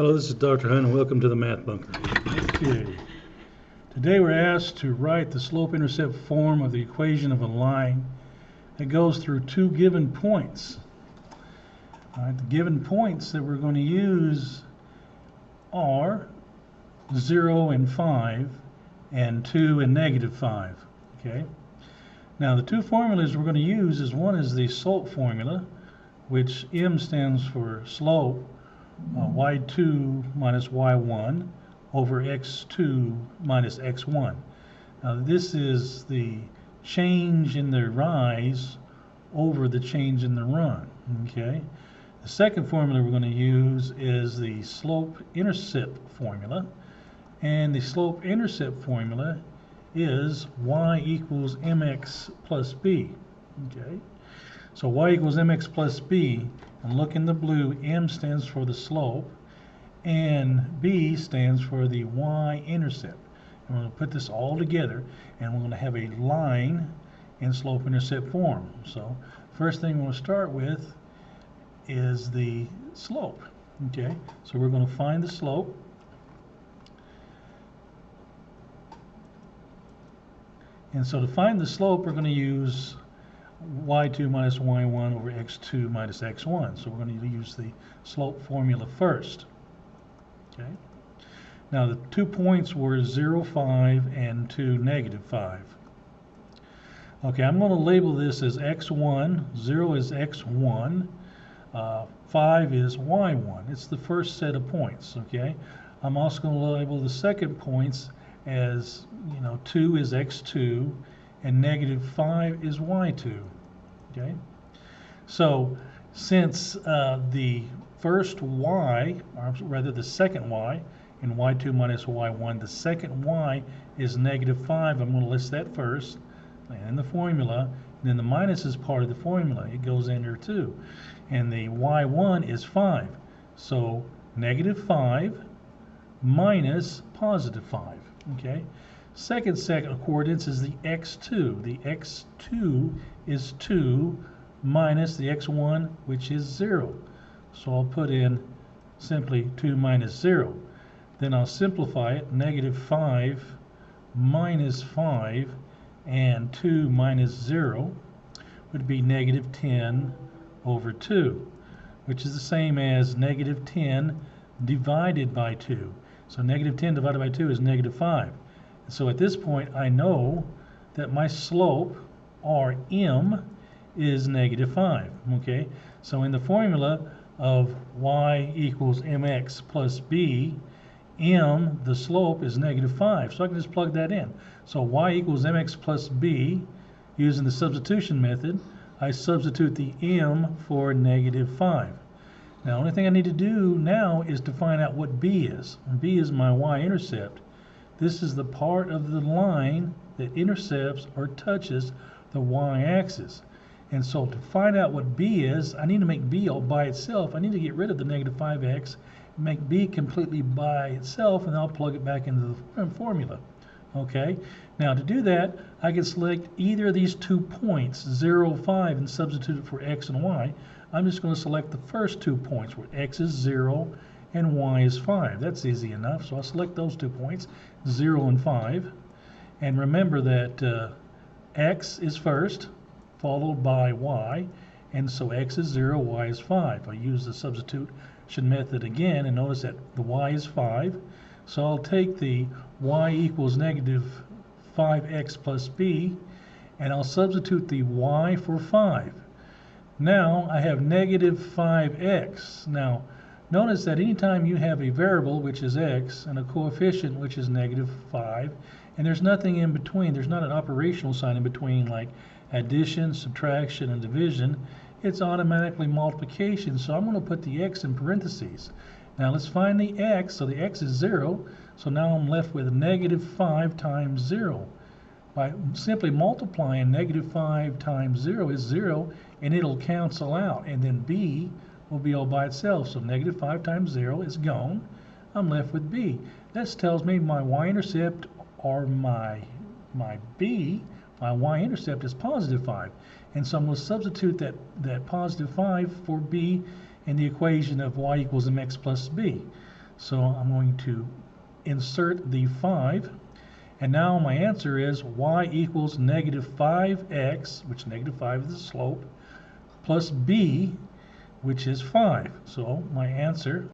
Hello, this is Dr. Hunt, and welcome to the Math Bunker. Okay. Today we're asked to write the slope-intercept form of the equation of a line that goes through two given points. All right, the given points that we're going to use are 0 and 5 and 2 and negative 5. Okay. Now the two formulas we're going to use is one is the slope formula, which M stands for slope, y2 minus y1 over x2 minus x1. Now this is the change in the rise over the change in the run. Okay. The second formula we're going to use is the slope-intercept formula, and the slope-intercept formula is y equals mx plus b. Okay. So y equals mx plus b, and look in the blue, m stands for the slope and b stands for the y-intercept. And we're going to put this all together and we're going to have a line in slope-intercept form. So first thing we're going to start with is the slope. Okay, so we're going to find the slope. And so to find the slope, we're going to use y2 minus y1 over x2 minus x1. So we're going to use the slope formula first. Okay. Now the 2 points were 0, 5 and 2, negative 5. Okay, I'm going to label this as x1, 0 is x1, 5 is y1. It's the first set of points. Okay. I'm also going to label the second points as 2 is x2 and negative 5 is y2. Okay, so since the first y, or rather the second y, in y2 minus y1, the second y is negative 5, I'm going to list that first in the formula, and then the minus is part of the formula. It goes in there too. And the y1 is 5. So negative 5 minus positive 5. Okay. Second set of coordinates is the x2. The x2 is 2 minus the x1, which is 0. So I'll put in simply 2 minus 0. Then I'll simplify it. Negative 5 minus 5 and 2 minus 0 would be negative 10 over 2, which is the same as negative 10 divided by 2. So negative 10 divided by 2 is negative 5. So at this point, I know that my slope, or m, is negative 5. Okay, so in the formula of y equals mx plus b, m, the slope, is negative 5. So I can just plug that in. So y equals mx plus b, using the substitution method, I substitute the m for negative 5. Now, the only thing I need to do now is to find out what b is. And b is my y-intercept. This is the part of the line that intercepts or touches the y-axis. And so to find out what b is, I need to make b all by itself. I need to get rid of the negative 5x, make b completely by itself, and I'll plug it back into the formula. Okay, now to do that, I can select either of these 2 points, 0, 5, and substitute it for x and y. I'm just going to select the first 2 points where x is 0 and y is 5. That's easy enough. So I'll select those 2 points, 0 and 5. And remember that x is first, followed by y. And so x is 0, y is 5. I use the substitution method again, and notice that the y is 5. So I'll take the y equals negative 5x plus b, and I'll substitute the y for 5. Now I have negative 5x. Now notice that anytime you have a variable, which is x, and a coefficient, which is negative 5, and there's nothing in between, there's not an operational sign in between like addition, subtraction, and division, it's automatically multiplication. So I'm going to put the x in parentheses. Now let's find the x. So the x is 0. So now I'm left with negative 5 times 0. By simply multiplying, negative 5 times 0 is 0, and it'll cancel out. And then b will be all by itself. So negative 5 times 0 is gone. I'm left with b. This tells me my y-intercept, or my b, my y-intercept is positive 5. And so I'm going to substitute that positive 5 for b in the equation of y equals mx plus b. So I'm going to insert the 5. And now my answer is y equals negative 5x, which negative 5 is the slope, plus b, which is 5. So my answer